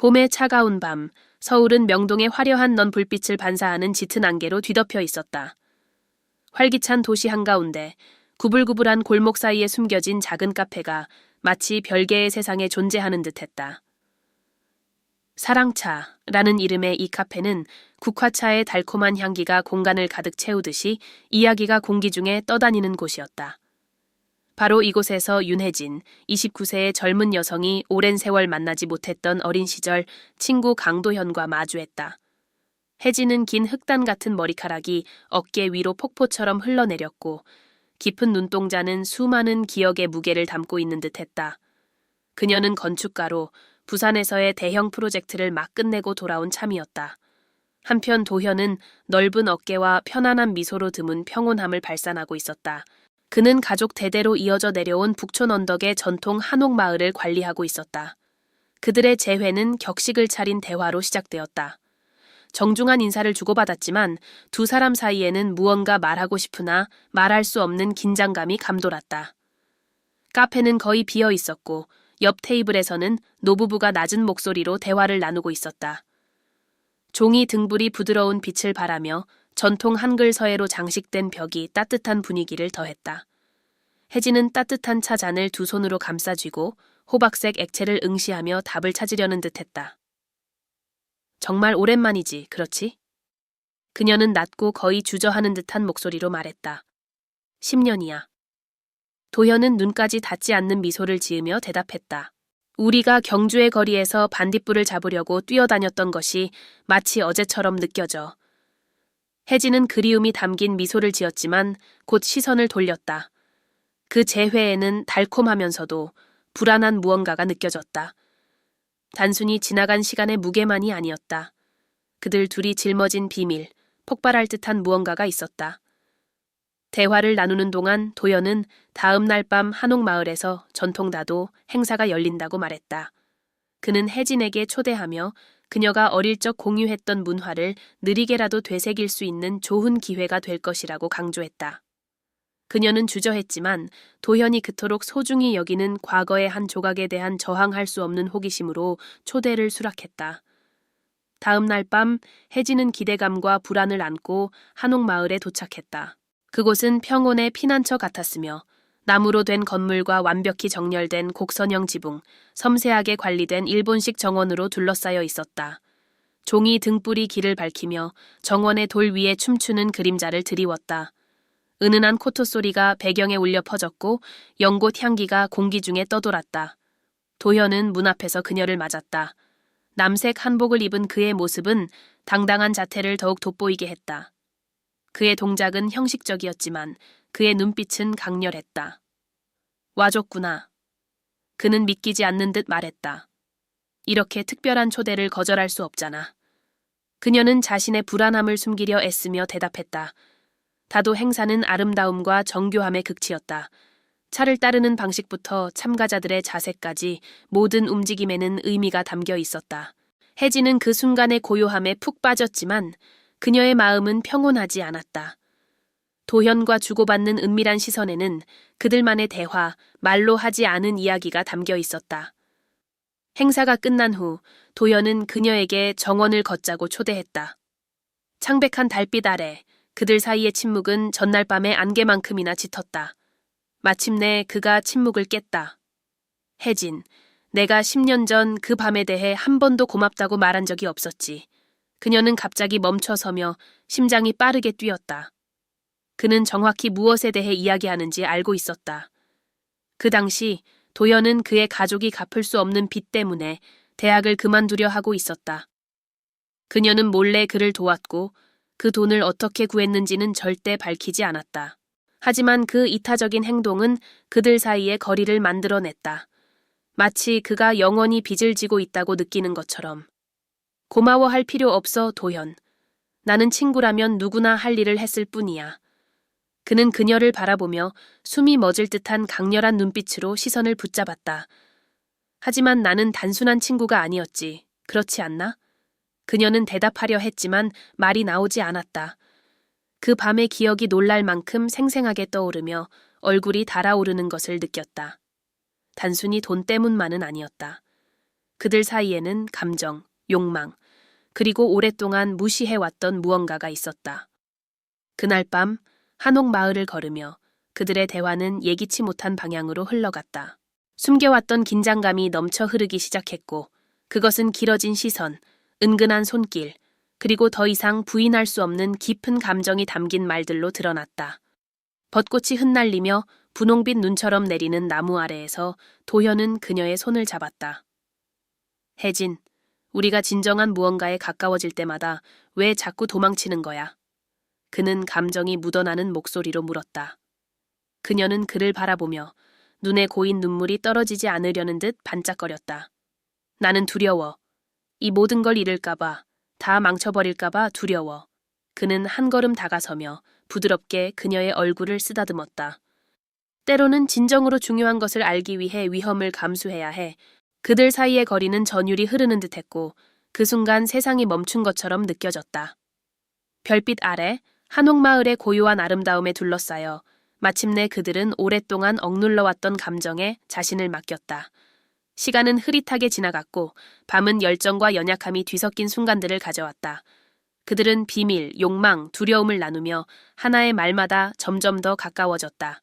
봄의 차가운 밤, 서울은 명동의 화려한 넌 불빛을 반사하는 짙은 안개로 뒤덮여 있었다. 활기찬 도시 한가운데 구불구불한 골목 사이에 숨겨진 작은 카페가 마치 별개의 세상에 존재하는 듯했다. 사랑차라는 이름의 이 카페는 국화차의 달콤한 향기가 공간을 가득 채우듯이 이야기가 공기 중에 떠다니는 곳이었다. 바로 이곳에서 윤혜진, 29세의 젊은 여성이 오랜 세월 만나지 못했던 어린 시절 친구 강도현과 마주했다. 혜진은 긴 흑단 같은 머리카락이 어깨 위로 폭포처럼 흘러내렸고 깊은 눈동자는 수많은 기억의 무게를 담고 있는 듯했다. 그녀는 건축가로 부산에서의 대형 프로젝트를 막 끝내고 돌아온 참이었다. 한편 도현은 넓은 어깨와 편안한 미소로 드문 평온함을 발산하고 있었다. 그는 가족 대대로 이어져 내려온 북촌 언덕의 전통 한옥마을을 관리하고 있었다. 그들의 재회는 격식을 차린 대화로 시작되었다. 정중한 인사를 주고받았지만 두 사람 사이에는 무언가 말하고 싶으나 말할 수 없는 긴장감이 감돌았다. 카페는 거의 비어 있었고 옆 테이블에서는 노부부가 낮은 목소리로 대화를 나누고 있었다. 종이 등불이 부드러운 빛을 발하며 전통 한글 서예로 장식된 벽이 따뜻한 분위기를 더했다. 혜진은 따뜻한 차 잔을 두 손으로 감싸쥐고 호박색 액체를 응시하며 답을 찾으려는 듯했다. 정말 오랜만이지, 그렇지? 그녀는 낮고 거의 주저하는 듯한 목소리로 말했다. 10년이야. 도현은 눈까지 닿지 않는 미소를 지으며 대답했다. 우리가 경주의 거리에서 반딧불을 잡으려고 뛰어다녔던 것이 마치 어제처럼 느껴져. 혜진은 그리움이 담긴 미소를 지었지만 곧 시선을 돌렸다. 그 재회에는 달콤하면서도 불안한 무언가가 느껴졌다. 단순히 지나간 시간의 무게만이 아니었다. 그들 둘이 짊어진 비밀, 폭발할 듯한 무언가가 있었다. 대화를 나누는 동안 도연은 다음 날 밤 한옥마을에서 전통다도 행사가 열린다고 말했다. 그는 혜진에게 초대하며 그녀가 어릴 적 공유했던 문화를 느리게라도 되새길 수 있는 좋은 기회가 될 것이라고 강조했다. 그녀는 주저했지만 도현이 그토록 소중히 여기는 과거의 한 조각에 대한 저항할 수 없는 호기심으로 초대를 수락했다. 다음 날 밤 혜진은 기대감과 불안을 안고 한옥마을에 도착했다. 그곳은 평온의 피난처 같았으며 나무로 된 건물과 완벽히 정렬된 곡선형 지붕, 섬세하게 관리된 일본식 정원으로 둘러싸여 있었다. 종이 등불이 길을 밝히며 정원의 돌 위에 춤추는 그림자를 드리웠다. 은은한 코토 소리가 배경에 울려 퍼졌고 연꽃 향기가 공기 중에 떠돌았다. 도현은 문 앞에서 그녀를 맞았다. 남색 한복을 입은 그의 모습은 당당한 자태를 더욱 돋보이게 했다. 그의 동작은 형식적이었지만 그의 눈빛은 강렬했다. 와줬구나. 그는 믿기지 않는 듯 말했다. 이렇게 특별한 초대를 거절할 수 없잖아. 그녀는 자신의 불안함을 숨기려 애쓰며 대답했다. 다도 행사는 아름다움과 정교함의 극치였다. 차를 따르는 방식부터 참가자들의 자세까지 모든 움직임에는 의미가 담겨 있었다. 혜진은 그 순간의 고요함에 푹 빠졌지만 그녀의 마음은 평온하지 않았다. 도현과 주고받는 은밀한 시선에는 그들만의 대화, 말로 하지 않은 이야기가 담겨 있었다. 행사가 끝난 후 도현은 그녀에게 정원을 걷자고 초대했다. 창백한 달빛 아래 그들 사이의 침묵은 전날 밤의 안개만큼이나 짙었다. 마침내 그가 침묵을 깼다. 혜진, 내가 10년 전 그 밤에 대해 한 번도 고맙다고 말한 적이 없었지. 그녀는 갑자기 멈춰서며 심장이 빠르게 뛰었다. 그는 정확히 무엇에 대해 이야기하는지 알고 있었다. 그 당시 도연은 그의 가족이 갚을 수 없는 빚 때문에 대학을 그만두려 하고 있었다. 그녀는 몰래 그를 도왔고 그 돈을 어떻게 구했는지는 절대 밝히지 않았다. 하지만 그 이타적인 행동은 그들 사이에 거리를 만들어냈다. 마치 그가 영원히 빚을 지고 있다고 느끼는 것처럼. 고마워할 필요 없어, 도현. 나는 친구라면 누구나 할 일을 했을 뿐이야. 그는 그녀를 바라보며 숨이 멎을 듯한 강렬한 눈빛으로 시선을 붙잡았다. 하지만 나는 단순한 친구가 아니었지. 그렇지 않나? 그녀는 대답하려 했지만 말이 나오지 않았다. 그 밤의 기억이 놀랄 만큼 생생하게 떠오르며 얼굴이 달아오르는 것을 느꼈다. 단순히 돈 때문만은 아니었다. 그들 사이에는 감정, 욕망, 그리고 오랫동안 무시해왔던 무언가가 있었다. 그날 밤 한옥 마을을 걸으며 그들의 대화는 예기치 못한 방향으로 흘러갔다. 숨겨왔던 긴장감이 넘쳐 흐르기 시작했고 그것은 길어진 시선, 은근한 손길, 그리고 더 이상 부인할 수 없는 깊은 감정이 담긴 말들로 드러났다. 벚꽃이 흩날리며 분홍빛 눈처럼 내리는 나무 아래에서 도현은 그녀의 손을 잡았다. 혜진, 우리가 진정한 무언가에 가까워질 때마다 왜 자꾸 도망치는 거야? 그는 감정이 묻어나는 목소리로 물었다. 그녀는 그를 바라보며 눈에 고인 눈물이 떨어지지 않으려는 듯 반짝거렸다. 나는 두려워. 이 모든 걸 잃을까봐, 다 망쳐버릴까봐 두려워. 그는 한 걸음 다가서며 부드럽게 그녀의 얼굴을 쓰다듬었다. 때로는 진정으로 중요한 것을 알기 위해 위험을 감수해야 해. 그들 사이의 거리는 전율이 흐르는 듯했고 그 순간 세상이 멈춘 것처럼 느껴졌다. 별빛 아래 한옥마을의 고요한 아름다움에 둘러싸여 마침내 그들은 오랫동안 억눌러왔던 감정에 자신을 맡겼다. 시간은 흐릿하게 지나갔고 밤은 열정과 연약함이 뒤섞인 순간들을 가져왔다. 그들은 비밀, 욕망, 두려움을 나누며 하나의 말마다 점점 더 가까워졌다.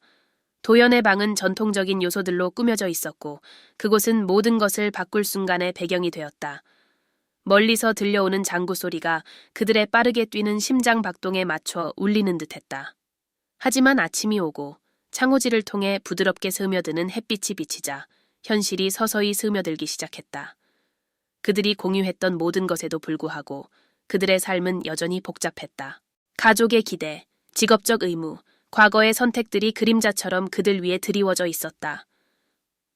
도연의 방은 전통적인 요소들로 꾸며져 있었고 그곳은 모든 것을 바꿀 순간의 배경이 되었다. 멀리서 들려오는 장구 소리가 그들의 빠르게 뛰는 심장 박동에 맞춰 울리는 듯했다. 하지만 아침이 오고 창호지를 통해 부드럽게 스며드는 햇빛이 비치자 현실이 서서히 스며들기 시작했다. 그들이 공유했던 모든 것에도 불구하고 그들의 삶은 여전히 복잡했다. 가족의 기대, 직업적 의무, 과거의 선택들이 그림자처럼 그들 위에 드리워져 있었다.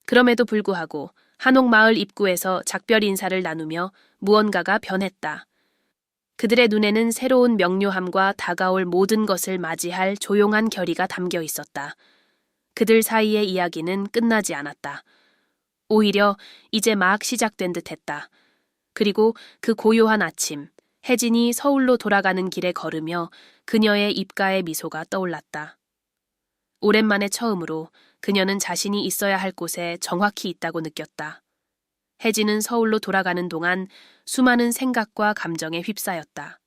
그럼에도 불구하고 한옥마을 입구에서 작별 인사를 나누며 무언가가 변했다. 그들의 눈에는 새로운 명료함과 다가올 모든 것을 맞이할 조용한 결의가 담겨 있었다. 그들 사이의 이야기는 끝나지 않았다. 오히려 이제 막 시작된 듯했다. 그리고 그 고요한 아침, 혜진이 서울로 돌아가는 길에 걸으며 그녀의 입가에 미소가 떠올랐다. 오랜만에 처음으로 그녀는 자신이 있어야 할 곳에 정확히 있다고 느꼈다. 혜진은 서울로 돌아가는 동안 수많은 생각과 감정에 휩싸였다.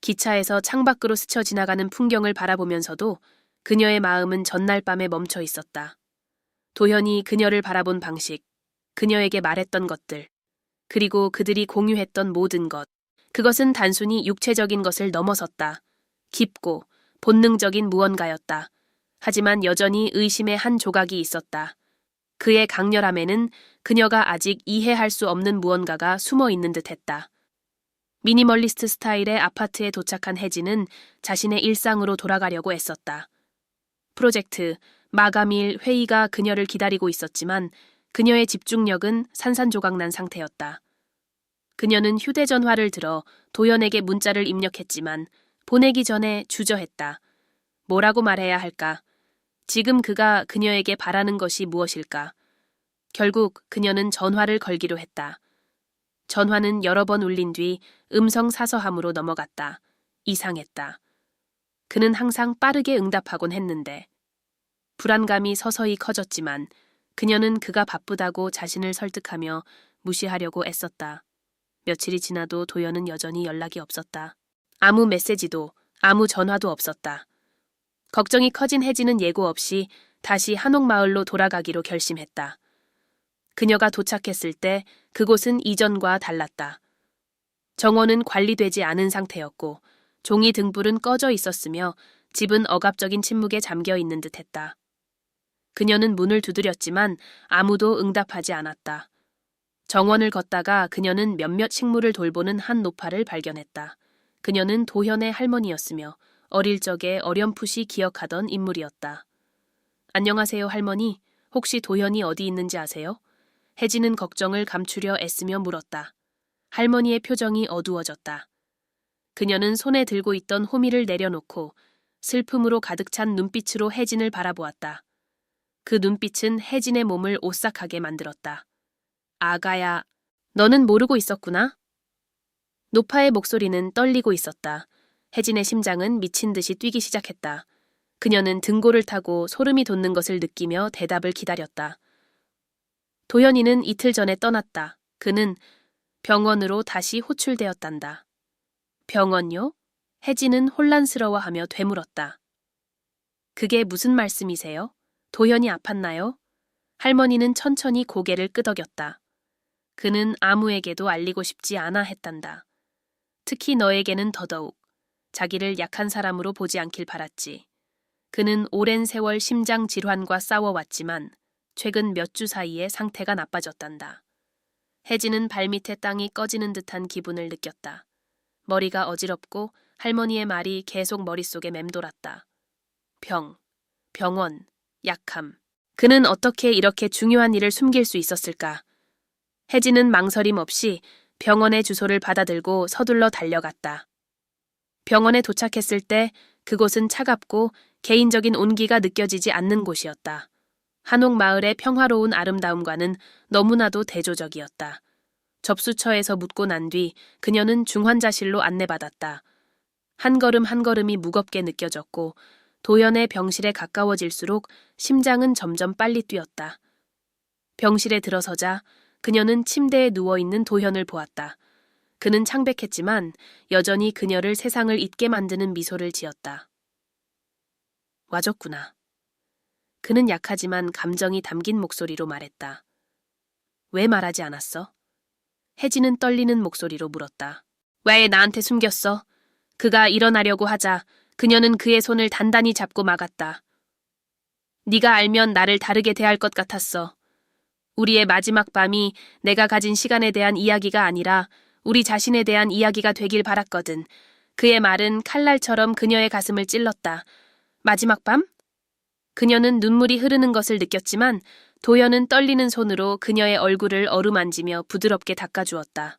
기차에서 창밖으로 스쳐 지나가는 풍경을 바라보면서도 그녀의 마음은 전날 밤에 멈춰 있었다. 도현이 그녀를 바라본 방식, 그녀에게 말했던 것들, 그리고 그들이 공유했던 모든 것, 그것은 단순히 육체적인 것을 넘어섰다. 깊고 본능적인 무언가였다. 하지만 여전히 의심의 한 조각이 있었다. 그의 강렬함에는 그녀가 아직 이해할 수 없는 무언가가 숨어 있는 듯했다. 미니멀리스트 스타일의 아파트에 도착한 혜진은 자신의 일상으로 돌아가려고 애썼다. 프로젝트, 마감일, 회의가 그녀를 기다리고 있었지만 그녀의 집중력은 산산조각난 상태였다. 그녀는 휴대전화를 들어 도연에게 문자를 입력했지만 보내기 전에 주저했다. 뭐라고 말해야 할까? 지금 그가 그녀에게 바라는 것이 무엇일까? 결국 그녀는 전화를 걸기로 했다. 전화는 여러 번 울린 뒤 음성 사서함으로 넘어갔다. 이상했다. 그는 항상 빠르게 응답하곤 했는데. 불안감이 서서히 커졌지만 그녀는 그가 바쁘다고 자신을 설득하며 무시하려고 애썼다. 며칠이 지나도 도연은 여전히 연락이 없었다. 아무 메시지도, 아무 전화도 없었다. 걱정이 커진 혜진은 예고 없이 다시 한옥마을로 돌아가기로 결심했다. 그녀가 도착했을 때 그곳은 이전과 달랐다. 정원은 관리되지 않은 상태였고 종이 등불은 꺼져 있었으며 집은 억압적인 침묵에 잠겨 있는 듯했다. 그녀는 문을 두드렸지만 아무도 응답하지 않았다. 정원을 걷다가 그녀는 몇몇 식물을 돌보는 한 노파를 발견했다. 그녀는 도현의 할머니였으며 어릴 적에 어렴풋이 기억하던 인물이었다. 안녕하세요, 할머니. 혹시 도현이 어디 있는지 아세요? 혜진은 걱정을 감추려 애쓰며 물었다. 할머니의 표정이 어두워졌다. 그녀는 손에 들고 있던 호미를 내려놓고 슬픔으로 가득 찬 눈빛으로 혜진을 바라보았다. 그 눈빛은 혜진의 몸을 오싹하게 만들었다. 아가야, 너는 모르고 있었구나? 노파의 목소리는 떨리고 있었다. 혜진의 심장은 미친 듯이 뛰기 시작했다. 그녀는 등골을 타고 소름이 돋는 것을 느끼며 대답을 기다렸다. 도현이는 이틀 전에 떠났다. 그는 병원으로 다시 호출되었단다. 병원요? 혜진은 혼란스러워하며 되물었다. 그게 무슨 말씀이세요? 도현이 아팠나요? 할머니는 천천히 고개를 끄덕였다. 그는 아무에게도 알리고 싶지 않아 했단다. 특히 너에게는 더더욱 자기를 약한 사람으로 보지 않길 바랐지. 그는 오랜 세월 심장 질환과 싸워왔지만 최근 몇 주 사이에 상태가 나빠졌단다. 혜진은 발밑에 땅이 꺼지는 듯한 기분을 느꼈다. 머리가 어지럽고 할머니의 말이 계속 머릿속에 맴돌았다. 병원, 약함. 그는 어떻게 이렇게 중요한 일을 숨길 수 있었을까? 혜진은 망설임 없이 병원의 주소를 받아들고 서둘러 달려갔다. 병원에 도착했을 때 그곳은 차갑고 개인적인 온기가 느껴지지 않는 곳이었다. 한옥 마을의 평화로운 아름다움과는 너무나도 대조적이었다. 접수처에서 묻고 난 뒤 그녀는 중환자실로 안내받았다. 한 걸음 한 걸음이 무겁게 느껴졌고 도연의 병실에 가까워질수록 심장은 점점 빨리 뛰었다. 병실에 들어서자 그녀는 침대에 누워있는 도현을 보았다. 그는 창백했지만 여전히 그녀를 세상을 잊게 만드는 미소를 지었다. 와줬구나. 그는 약하지만 감정이 담긴 목소리로 말했다. 왜 말하지 않았어? 혜진은 떨리는 목소리로 물었다. 왜 나한테 숨겼어? 그가 일어나려고 하자 그녀는 그의 손을 단단히 잡고 막았다. 네가 알면 나를 다르게 대할 것 같았어. 우리의 마지막 밤이 내가 가진 시간에 대한 이야기가 아니라 우리 자신에 대한 이야기가 되길 바랐거든. 그의 말은 칼날처럼 그녀의 가슴을 찔렀다. 마지막 밤? 그녀는 눈물이 흐르는 것을 느꼈지만 도연은 떨리는 손으로 그녀의 얼굴을 어루만지며 부드럽게 닦아주었다.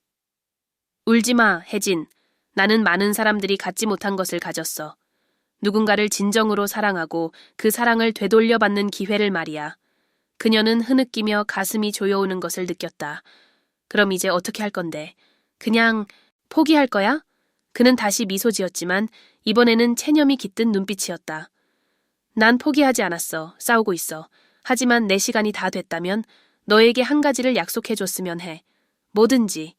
울지 마, 혜진. 나는 많은 사람들이 갖지 못한 것을 가졌어. 누군가를 진정으로 사랑하고 그 사랑을 되돌려받는 기회를 말이야. 그녀는 흐느끼며 가슴이 조여오는 것을 느꼈다. 그럼 이제 어떻게 할 건데? 그냥 포기할 거야? 그는 다시 미소 지었지만 이번에는 체념이 깃든 눈빛이었다. 난 포기하지 않았어. 싸우고 있어. 하지만 내 시간이 다 됐다면 너에게 한 가지를 약속해줬으면 해. 뭐든지.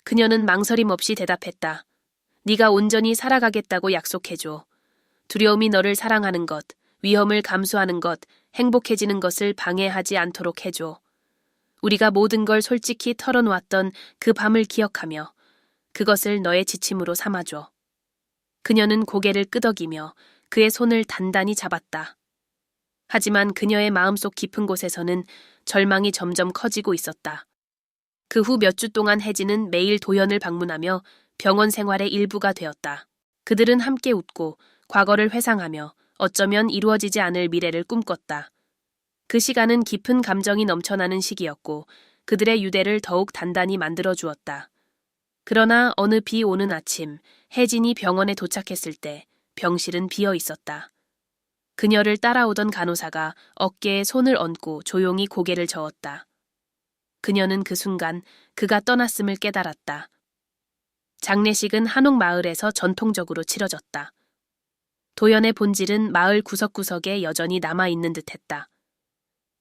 그녀는 망설임 없이 대답했다. 네가 온전히 살아가겠다고 약속해줘. 두려움이 너를 사랑하는 것, 위험을 감수하는 것, 행복해지는 것을 방해하지 않도록 해줘. 우리가 모든 걸 솔직히 털어놓았던 그 밤을 기억하며 그것을 너의 지침으로 삼아줘. 그녀는 고개를 끄덕이며 그의 손을 단단히 잡았다. 하지만 그녀의 마음속 깊은 곳에서는 절망이 점점 커지고 있었다. 그 후 몇 주 동안 혜진은 매일 도연을 방문하며 병원 생활의 일부가 되었다. 그들은 함께 웃고 과거를 회상하며 어쩌면 이루어지지 않을 미래를 꿈꿨다. 그 시간은 깊은 감정이 넘쳐나는 시기였고 그들의 유대를 더욱 단단히 만들어주었다. 그러나 어느 비 오는 아침 혜진이 병원에 도착했을 때 병실은 비어 있었다. 그녀를 따라오던 간호사가 어깨에 손을 얹고 조용히 고개를 저었다. 그녀는 그 순간 그가 떠났음을 깨달았다. 장례식은 한옥 마을에서 전통적으로 치러졌다. 도연의 본질은 마을 구석구석에 여전히 남아있는 듯했다.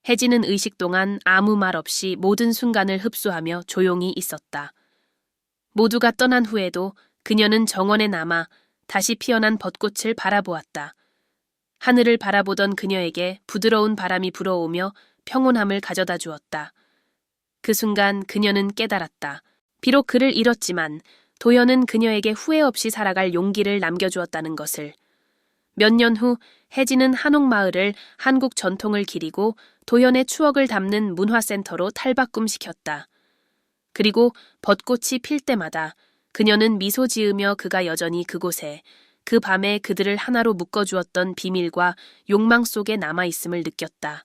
혜진은 의식 동안 아무 말 없이 모든 순간을 흡수하며 조용히 있었다. 모두가 떠난 후에도 그녀는 정원에 남아 다시 피어난 벚꽃을 바라보았다. 하늘을 바라보던 그녀에게 부드러운 바람이 불어오며 평온함을 가져다 주었다. 그 순간 그녀는 깨달았다. 비록 그를 잃었지만 도연은 그녀에게 후회 없이 살아갈 용기를 남겨주었다는 것을. 몇 년 후 혜진은 한옥마을을 한국 전통을 기리고 도연의 추억을 담는 문화센터로 탈바꿈시켰다. 그리고 벚꽃이 필 때마다 그녀는 미소 지으며 그가 여전히 그곳에 그 밤에 그들을 하나로 묶어주었던 비밀과 욕망 속에 남아있음을 느꼈다.